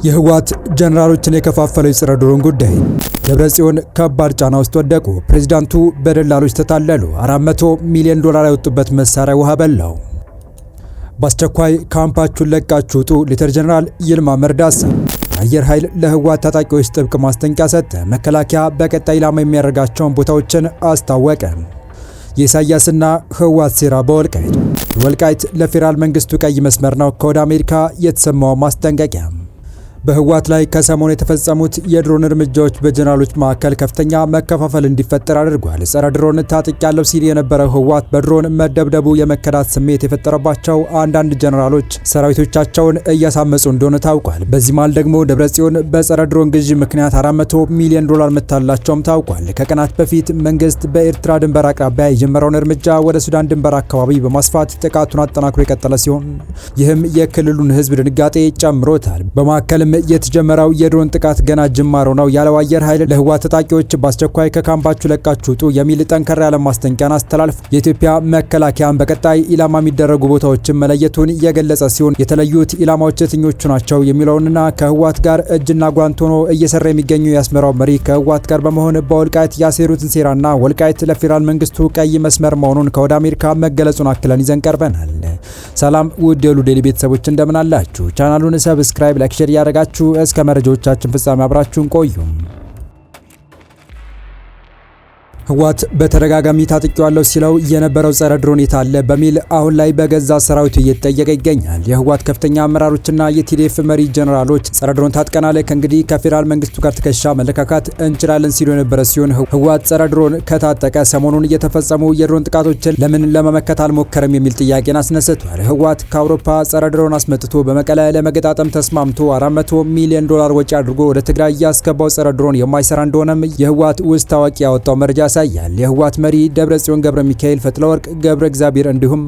የህወሓት ጀነራሎችን የከፋፈለው የጸረ ድሮን ጉዳይ ደብረጽዮን ከባድ ጫና ውስጥ ወደቁ። ፕሬዝዳንቱ በደላሎች ተታለሉ። 400 ሚሊዮን ዶላር ያወጡበት መሳሪያ ውሃ በላው። በአስቸኳይ ካምፓችሁን ለቃችሁ ውጡ። ሌተር ጀነራል ይልማ መርዳሳ አየር ኃይል ለህወሓት ታጣቂዎች ጥብቅ ማስጠንቀቂያ ሰጠ። መከላከያ በቀጣይ ኢላማ የሚያደርጋቸውን ቦታዎችን አስታወቀ። የኢሳያስና ህወሓት ሴራ በወልቃይት ወልቃይት ለፌዴራል መንግስቱ ቀይ መስመር ነው። ከወደ አሜሪካ የተሰማው ማስጠንቀቂያ በህወሓት ላይ ከሰሞኑ የተፈጸሙት የድሮን እርምጃዎች በጀነራሎች መካከል ከፍተኛ መከፋፈል እንዲፈጠር አድርጓል። ጸረ ድሮን ታጥቅ ያለው ሲል የነበረው ህወሓት በድሮን መደብደቡ የመከዳት ስሜት የፈጠረባቸው አንዳንድ ጀነራሎች ሰራዊቶቻቸውን እያሳመጹ እንደሆነ ታውቋል። በዚህ መሃል ደግሞ ደብረጽዮን በጸረ ድሮን ግዢ ምክንያት 400 ሚሊዮን ዶላር መታላቸውም ታውቋል። ከቀናት በፊት መንግስት በኤርትራ ድንበር አቅራቢያ የጀመረውን እርምጃ ወደ ሱዳን ድንበር አካባቢ በማስፋት ጥቃቱን አጠናክሮ የቀጠለ ሲሆን ይህም የክልሉን ህዝብ ድንጋጤ ጨምሮታል። በማዕከልም የተጀመረው የድሮን ጥቃት ገና ጅማሮ ነው ያለው አየር ኃይል ለህወሓት ታጣቂዎች በአስቸኳይ ከካምፓችሁ ለቃችሁ ውጡ የሚል ጠንከር ያለ ማስጠንቀቂያን አስተላልፏል። የኢትዮጵያ መከላከያን በቀጣይ ኢላማ የሚደረጉ ቦታዎችን መለየቱን የገለጸ ሲሆን የተለዩት ኢላማዎች የትኞቹ ናቸው የሚለውንና ከህወሓት ጋር እጅና ጓንት ሆኖ እየሰራ የሚገኙ የአስመራው መሪ ከህወሓት ጋር በመሆን በወልቃይት ያሴሩትን ሴራና ወልቃይት ለፌዴራል መንግስቱ ቀይ መስመር መሆኑን ከወደ አሜሪካ መገለጹን አክለን ይዘን ቀርበናል። ሰላም ውድ የሉ ዴይሊ ቤተሰቦች እንደምን አላችሁ? ቻናሉን ሰብስክራይብ፣ ላይክ፣ ሼር ያደረጋችሁ እስከ መረጃዎቻችን ፍጻሜ አብራችሁን ቆዩ። ህወሓት በተደጋጋሚ ታጥቂዋለሁ ሲለው የነበረው ጸረ ድሮን የታለ በሚል አሁን ላይ በገዛ ሰራዊቱ እየተጠየቀ ይገኛል። የህወሓት ከፍተኛ አመራሮችና የቲዲኤፍ መሪ ጀነራሎች ጸረ ድሮን ታጥቀናል፣ ከእንግዲህ ከፌዴራል መንግስቱ ጋር ትከሻ መለካካት እንችላለን ሲሉ የነበረ ሲሆን ህወሓት ጸረ ድሮን ከታጠቀ ሰሞኑን እየተፈጸሙ የድሮን ጥቃቶችን ለምን ለመመከት አልሞከረም የሚል ጥያቄን አስነስቷል። ህወሓት ከአውሮፓ ጸረ ድሮን አስመጥቶ በመቀለ ለመገጣጠም ተስማምቶ 400 ሚሊዮን ዶላር ወጪ አድርጎ ወደ ትግራይ ያስገባው ጸረ ድሮን የማይሰራ እንደሆነም የህወሓት ውስጥ ታዋቂ ያወጣው መረጃ ያሳያል። የህወሓት መሪ ደብረጽዮን ገብረ ሚካኤል ፈትለወርቅ ገብረ እግዚአብሔር እንዲሁም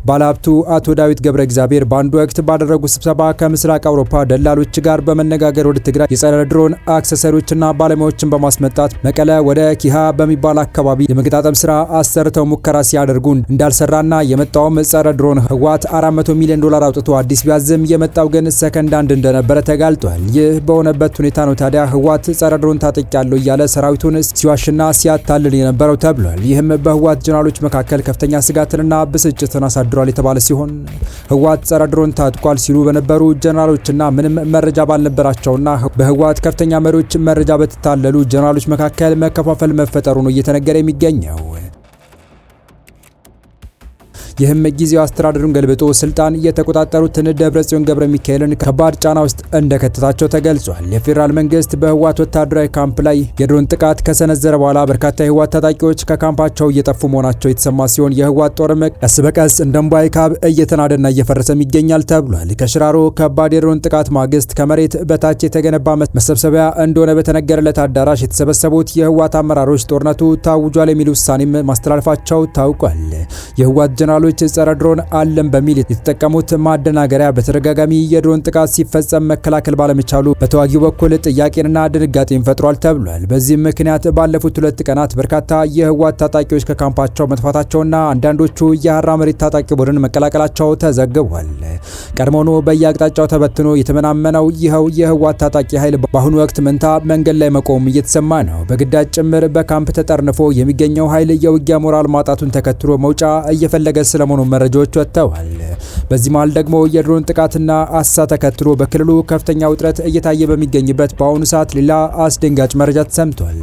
ባለሀብቱ አቶ ዳዊት ገብረ እግዚአብሔር በአንድ ወቅት ባደረጉ ስብሰባ ከምስራቅ አውሮፓ ደላሎች ጋር በመነጋገር ወደ ትግራይ የጸረ ድሮን አክሰሰሪዎችና ባለሙያዎችን በማስመጣት መቀለ ወደ ኪሃ በሚባል አካባቢ የመገጣጠም ስራ አሰርተው ሙከራ ሲያደርጉ እንዳልሰራና የመጣውም ጸረ ድሮን ህወሓት 400 ሚሊዮን ዶላር አውጥቶ አዲስ ቢያዝም የመጣው ግን ሰከንድ አንድ እንደነበረ ተጋልጧል። ይህ በሆነበት ሁኔታ ነው ታዲያ ህወሓት ጸረ ድሮን ታጥቂያለሁ እያለ ሰራዊቱን ሲዋሽና ሲያታልል የነበረው ተብሏል። ይህም በህወሓት ጀነራሎች መካከል ከፍተኛ ስጋትንና ብስጭትን አሳድሯል የተባለ ሲሆን ህወሓት ጸረ ድሮን ታጥቋል ሲሉ በነበሩ ጀነራሎችና ምንም መረጃ ባልነበራቸውና በህወሓት ከፍተኛ መሪዎች መረጃ በተታለሉ ጀነራሎች መካከል መከፋፈል መፈጠሩ ነው እየተነገረ የሚገኘው። ይህም ጊዜው አስተዳደሩን ገልብጦ ስልጣን የተቆጣጠሩትን ደብረጽዮን ገብረ ሚካኤልን ከባድ ጫና ውስጥ እንደከተታቸው ተገልጿል። የፌዴራል መንግስት በህወሓት ወታደራዊ ካምፕ ላይ የድሮን ጥቃት ከሰነዘረ በኋላ በርካታ የህወሓት ታጣቂዎች ከካምፓቸው እየጠፉ መሆናቸው የተሰማ ሲሆን የህወሓት ጦርም ቀስ በቀስ እንደ እምቧይ ካብ እየተናደና እየፈረሰም ይገኛል ተብሏል። ከሽራሮ ከባድ የድሮን ጥቃት ማግስት ከመሬት በታች የተገነባ መሰብሰቢያ እንደሆነ በተነገረለት አዳራሽ የተሰበሰቡት የህወሓት አመራሮች ጦርነቱ ታውጇል የሚል ውሳኔም ማስተላለፋቸው ታውቋል። የህወሓት ጀነራሎች ጸረ ድሮን አለም በሚል የተጠቀሙት ማደናገሪያ በተደጋጋሚ የድሮን ጥቃት ሲፈጸም መከላከል ባለመቻሉ በተዋጊው በኩል ጥያቄንና ድንጋጤን ፈጥሯል ተብሏል። በዚህም ምክንያት ባለፉት 2 ቀናት በርካታ የህወሓት ታጣቂዎች ከካምፓቸው መጥፋታቸውና አንዳንዶቹ የሀራ መሬት ታጣቂ ቡድን መቀላቀላቸው ተዘግቧል። ቀድሞውኑ በየአቅጣጫው ተበትኖ የተመናመነው ይኸው የህወሓት ታጣቂ ኃይል በአሁኑ ወቅት መንታ መንገድ ላይ መቆም እየተሰማ ነው። በግዳጅ ጭምር በካምፕ ተጠርንፎ የሚገኘው ኃይል የውጊያ ሞራል ማጣቱን ተከትሎ መውጫ እየፈለገ ስለመሆኑ መረጃዎች ወጥተዋል። በዚህ መሃል ደግሞ የድሮን ጥቃትና አሰሳ ተከትሎ በክልሉ ከፍተኛ ውጥረት እየታየ በሚገኝበት በአሁኑ ሰዓት ሌላ አስደንጋጭ መረጃ ተሰምቷል።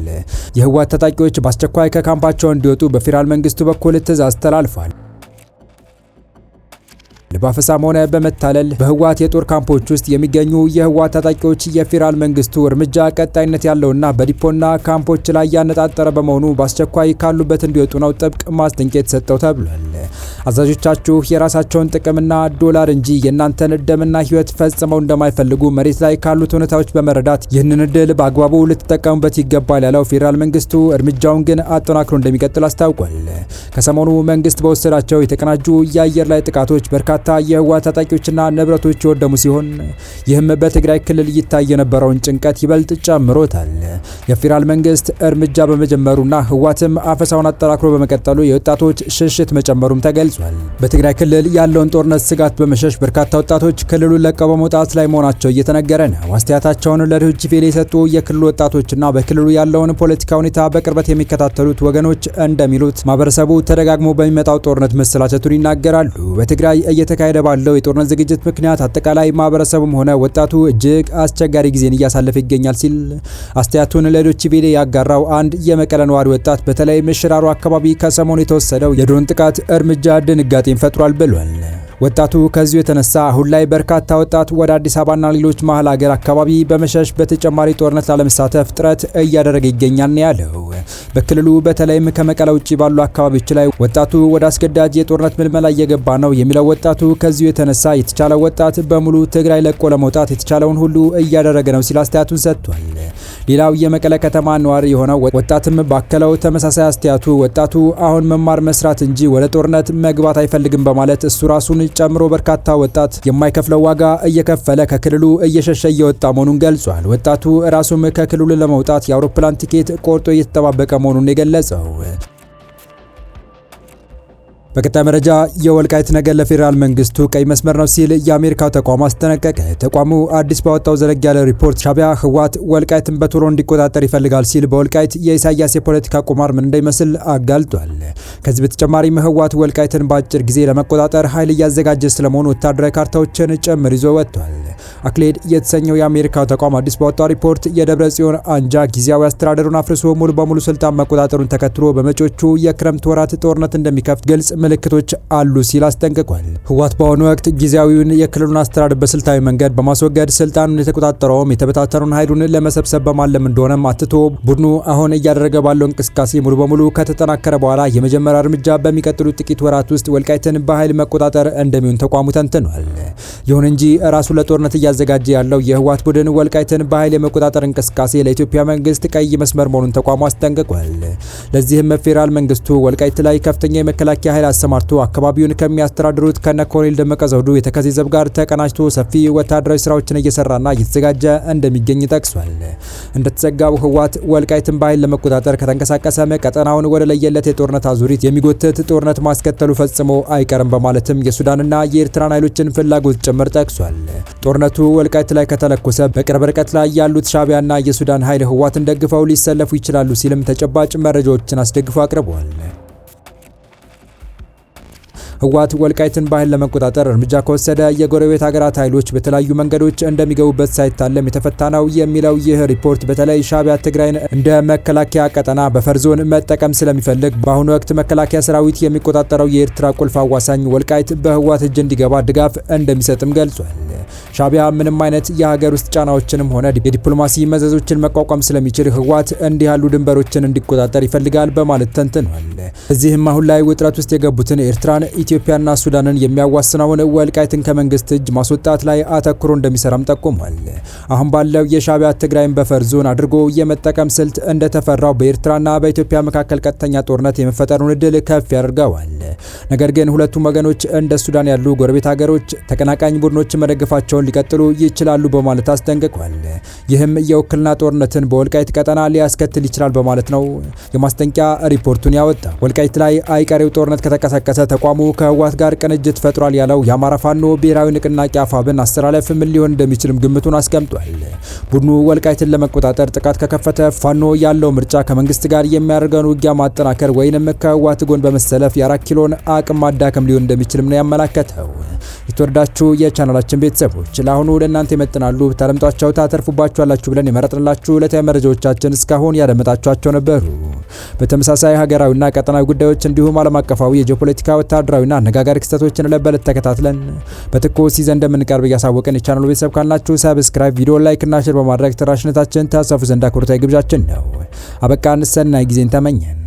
የህወሓት ታጣቂዎች በአስቸኳይ ከካምፓቸው እንዲወጡ በፌዴራል መንግስቱ በኩል ትዕዛዝ ተላልፏል። በአፈሳም ሆነ በመታለል በህወሓት የጦር ካምፖች ውስጥ የሚገኙ የህወሓት ታጣቂዎች የፌዴራል መንግስቱ እርምጃ ቀጣይነት ያለውና በዲፖና ካምፖች ላይ ያነጣጠረ በመሆኑ በአስቸኳይ ካሉበት እንዲወጡ ነው ጥብቅ ማስጠንቀቂያ የተሰጠው ተብሏል። አዛዦቻችሁ የራሳቸውን ጥቅምና ዶላር እንጂ የእናንተን ደምና ህይወት ፈጽመው እንደማይፈልጉ መሬት ላይ ካሉት ሁኔታዎች በመረዳት ይህንን እድል በአግባቡ ልትጠቀሙበት ይገባል ያለው ፌዴራል መንግስቱ እርምጃውን ግን አጠናክሮ እንደሚቀጥል አስታውቋል። ከሰሞኑ መንግስት በወሰዳቸው የተቀናጁ የአየር ላይ ጥቃቶች በርካታ በርካታ የህወሓት ታጣቂዎችና ንብረቶች የወደሙ ሲሆን ይህም በትግራይ ክልል ይታይ የነበረውን ጭንቀት ይበልጥ ጨምሮታል። የፌዴራል መንግስት እርምጃ በመጀመሩና ህወሓትም አፈሳውን አጠናክሮ በመቀጠሉ የወጣቶች ሽሽት መጨመሩም ተገልጿል። በትግራይ ክልል ያለውን ጦርነት ስጋት በመሸሽ በርካታ ወጣቶች ክልሉን ለቀው በመውጣት ላይ መሆናቸው እየተነገረ ነው። አስተያየታቸውን ለዶይቼ ቬለ የሰጡ የክልሉ ወጣቶችና በክልሉ ያለውን ፖለቲካ ሁኔታ በቅርበት የሚከታተሉት ወገኖች እንደሚሉት ማህበረሰቡ ተደጋግሞ በሚመጣው ጦርነት መሰላቸቱን ይናገራሉ። በትግራይ እየተካሄደ ባለው የጦርነት ዝግጅት ምክንያት አጠቃላይ ማህበረሰቡም ሆነ ወጣቱ እጅግ አስቸጋሪ ጊዜን እያሳለፈ ይገኛል ሲል አስተያየቱን ለዶይቼ ቬለ ያጋራው አንድ የመቀለ ነዋሪ ወጣት በተለይ ምሽራሮ አካባቢ ከሰሞኑ የተወሰደው የድሮን ጥቃት እርምጃ ድንጋጤን ፈጥሯል ብሏል። ወጣቱ ከዚሁ የተነሳ አሁን ላይ በርካታ ወጣት ወደ አዲስ አበባና ሌሎች መሀል ሀገር አካባቢ በመሸሽ በተጨማሪ ጦርነት ላለመሳተፍ ጥረት እያደረገ ይገኛል ነው ያለው። በክልሉ በተለይም ከመቀለ ውጭ ባሉ አካባቢዎች ላይ ወጣቱ ወደ አስገዳጅ የጦርነት ምልመላ እየገባ ነው የሚለው ወጣቱ ከዚሁ የተነሳ የተቻለው ወጣት በሙሉ ትግራይ ለቆ ለመውጣት የተቻለውን ሁሉ እያደረገ ነው ሲል አስተያየቱን ሰጥቷል። ሌላው የመቀለ ከተማ ነዋሪ የሆነው ወጣትም ባከለው ተመሳሳይ አስተያየቱ ወጣቱ አሁን መማር መስራት እንጂ ወደ ጦርነት መግባት አይፈልግም በማለት እሱ ራሱን ጨምሮ በርካታ ወጣት የማይከፍለው ዋጋ እየከፈለ ከክልሉ እየሸሸ እየወጣ መሆኑን ገልጿል። ወጣቱ ራሱም ከክልሉ ለመውጣት የአውሮፕላን ቲኬት ቆርጦ እየተጠባበቀ መሆኑን የገለጸው። በቀጣይ መረጃ የወልቃይት ነገር ለፌዴራል መንግስቱ ቀይ መስመር ነው ሲል የአሜሪካው ተቋም አስጠነቀቀ። ተቋሙ አዲስ ባወጣው ዘለግ ያለ ሪፖርት ሻዕቢያ ህወሓት ወልቃይትን በቶሎ እንዲቆጣጠር ይፈልጋል ሲል በወልቃይት የኢሳያስ የፖለቲካ ቁማር ምን እንደሚመስል አጋልጧል። ከዚህ በተጨማሪም ህወሓት ወልቃይትን በአጭር ጊዜ ለመቆጣጠር ኃይል እያዘጋጀ ስለመሆኑ ወታደራዊ ካርታዎችን ጭምር ይዞ ወጥቷል። አክሌድ የተሰኘው የአሜሪካው ተቋም አዲስ ባወጣው ሪፖርት የደብረ ጽዮን አንጃ ጊዜያዊ አስተዳደሩን አፍርሶ ሙሉ በሙሉ ስልጣን መቆጣጠሩን ተከትሎ በመጪዎቹ የክረምት ወራት ጦርነት እንደሚከፍት ግልጽ ምልክቶች አሉ ሲል አስጠንቅቋል። ህወሓት በአሁኑ ወቅት ጊዜያዊውን የክልሉን አስተዳደር በስልታዊ መንገድ በማስወገድ ስልጣኑን የተቆጣጠረውም የተበታተኑን ኃይሉን ለመሰብሰብ በማለም እንደሆነም አትቶ ቡድኑ አሁን እያደረገ ባለው እንቅስቃሴ ሙሉ በሙሉ ከተጠናከረ በኋላ የመጀመሪያ እርምጃ በሚቀጥሉት ጥቂት ወራት ውስጥ ወልቃይትን በኃይል መቆጣጠር እንደሚሆን ተቋሙ ተንትኗል። ይሁን እንጂ ራሱ ለጦርነት እያዘጋጀ ያለው የህወሓት ቡድን ወልቃይትን በኃይል የመቆጣጠር እንቅስቃሴ ለኢትዮጵያ መንግስት ቀይ መስመር መሆኑን ተቋሙ አስጠንቅቋል። ለዚህም ፌዴራል መንግስቱ ወልቃይት ላይ ከፍተኛ የመከላከያ ኃይል አሰማርቶ አካባቢውን ከሚያስተዳድሩት ከነ ኮሎኔል ደመቀ ዘውዱ የተከዜ ዘብ ጋር ተቀናጅቶ ሰፊ ወታደራዊ ስራዎችን እየሰራና እየተዘጋጀ እንደሚገኝ ጠቅሷል። እንደተዘጋው ህወሓት ወልቃይትን በኃይል ለመቆጣጠር ከተንቀሳቀሰ ቀጠናውን ወደ ለየለት የጦርነት አዙሪት የሚጎትት ጦርነት ማስከተሉ ፈጽሞ አይቀርም በማለትም የሱዳንና የኤርትራን ኃይሎችን ፍላጎት ጭምር ጠቅሷል። ጦርነቱ ወልቃይት ላይ ከተለኮሰ በቅርብ ርቀት ላይ ያሉት ሻዕቢያና የሱዳን ኃይል ህወሓትን ደግፈው ሊሰለፉ ይችላሉ ሲልም ተጨባጭ መረጃዎችን አስደግፎ አቅርቧል። ህወሓት ወልቃይትን በኃይል ለመቆጣጠር እርምጃ ከወሰደ የጎረቤት ሀገራት ኃይሎች በተለያዩ መንገዶች እንደሚገቡበት ሳይታለም የተፈታ ነው የሚለው ይህ ሪፖርት በተለይ ሻዕቢያ ትግራይን እንደ መከላከያ ቀጠና በፈር ዞን መጠቀም ስለሚፈልግ በአሁኑ ወቅት መከላከያ ሰራዊት የሚቆጣጠረው የኤርትራ ቁልፍ አዋሳኝ ወልቃይት በህወሓት እጅ እንዲገባ ድጋፍ እንደሚሰጥም ገልጿል። ሻዕቢያ ምንም አይነት የሀገር ውስጥ ጫናዎችንም ሆነ የዲፕሎማሲ መዘዞችን መቋቋም ስለሚችል ህወሓት እንዲህ ያሉ ድንበሮችን እንዲቆጣጠር ይፈልጋል በማለት ተንትኗል። እዚህም አሁን ላይ ውጥረት ውስጥ የገቡትን ኤርትራን፣ ኢትዮጵያና ሱዳንን የሚያዋስነውን ወልቃይትን ከመንግስት እጅ ማስወጣት ላይ አተኩሮ እንደሚሰራም ጠቁሟል። አሁን ባለው የሻዕቢያ ትግራይን በፈር ዞን አድርጎ የመጠቀም ስልት እንደተፈራው በኤርትራና በኢትዮጵያ መካከል ቀጥተኛ ጦርነት የመፈጠሩን እድል ከፍ ያደርገዋል። ነገር ግን ሁለቱም ወገኖች እንደ ሱዳን ያሉ ጎረቤት ሀገሮች ተቀናቃኝ ቡድኖች መደገፋቸውን ሊቀጥሉ ይችላሉ በማለት አስጠንቅቋል። ይህም የውክልና ጦርነትን በወልቃይት ቀጠና ሊያስከትል ይችላል በማለት ነው የማስጠንቀቂያ ሪፖርቱን ያወጣው። ወልቃይት ላይ አይቀሬው ጦርነት ከተቀሰቀሰ ተቋሙ ከህወሓት ጋር ቅንጅት ፈጥሯል ያለው የአማራ ፋኖ ብሔራዊ ንቅናቄ አፋብን አስተላለፍ ምን ሊሆን እንደሚችልም ግምቱን አስቀምጧል። ቡድኑ ወልቃይትን ለመቆጣጠር ጥቃት ከከፈተ ፋኖ ያለው ምርጫ ከመንግስት ጋር የሚያደርገውን ውጊያ ማጠናከር ወይንም ከህወሓት ጎን በመሰለፍ የ4 ኪሎን አቅም ማዳከም ሊሆን እንደሚችልም ነው ያመላከተው። የተወደዳችሁ የቻናላችን ቤተሰቦች ለአሁኑ ለእናንተ ይመጥናሉ ታለምጧቸው ታተርፉባችኋላችሁ ብለን የመረጥንላችሁ ዕለታዊ መረጃዎቻችን እስካሁን ያደመጣችኋቸው ነበሩ። በተመሳሳይ ሀገራዊና ቀጠናዊ ጉዳዮች እንዲሁም ዓለም አቀፋዊ የጂኦፖለቲካ ወታደራዊና አነጋጋሪ ክስተቶችን ለበለት ተከታትለን በትኩስ ይዘን እንደምንቀርብ እያሳወቅን የቻናሉ ቤተሰብ ካልናችሁ ሰብስክራይብ፣ ቪዲዮ ላይክ እና ሼር በማድረግ ተደራሽነታችን ታሰፉ ዘንድ አክብሮታዊ ግብዣችን ነው። አበቃን። ሰናይ ጊዜን ተመኘን።